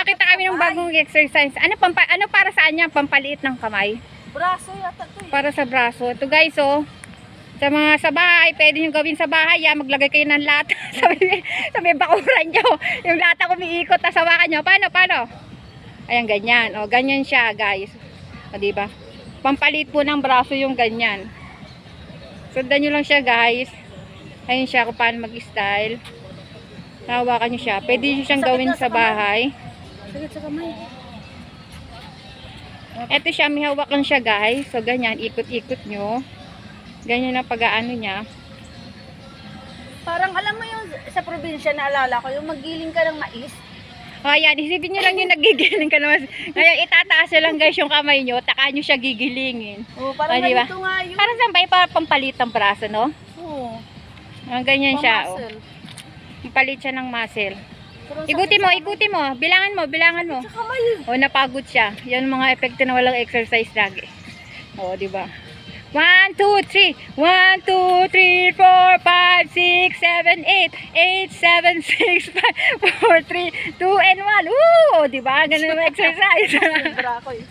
Magpapakita kami ng bagong exercise. Ano para saan niya? Pampaliit ng kamay. Braso yata to eh. Para sa braso. Ito guys, oh. Sa bahay, pwede nyo gawin sa bahay. Maglagay kayo ng lata. sabi bakuran nyo. Yung lata umiikot, tas hawakan nyo. Paano? Ayan, ganyan. O, ganyan siya, guys. O, diba? Pampalit po ng braso yung ganyan. Sundan nyo lang siya, guys. Ayun siya kung paano mag-style. Hawakan nyo siya. Pwede nyo siyang gawin sa bahay. Sakit sa kamay. Ito siya, may hawakan siya, guys. So, ganyan. Ikot-ikot nyo. Ganyan ang pag-aano niya. Parang alam mo yung sa probinsya na alala ko, yung magiling ka ng mais. O, ayan. Isipin nyo lang yung nagigiling ka naman. Ngayon, itataas nyo lang, guys, yung kamay nyo. Taka nyo siya gigilingin. Oh, parang diba? ganito nga yun. Parang saan ba yung para pampalit ng braso, no? Oo. Ganyan siya, oh. Pamuscle. Pampalit siya ng muscle. Pero Ikutin mo, sakit sa ikutin mo. Bilangan mo. kamay. Sa kamay. O, napagod siya. Yan ang mga epekto na walang exercise lagi. O, diba? 1, 2, 3. 1, 2, 3, 4, 5, 6, 7, 8, 8, 7, 6, 5, 4, 3, 2, and 1. Woo! O, diba? Ganun ang exercise. Sobra ako eh.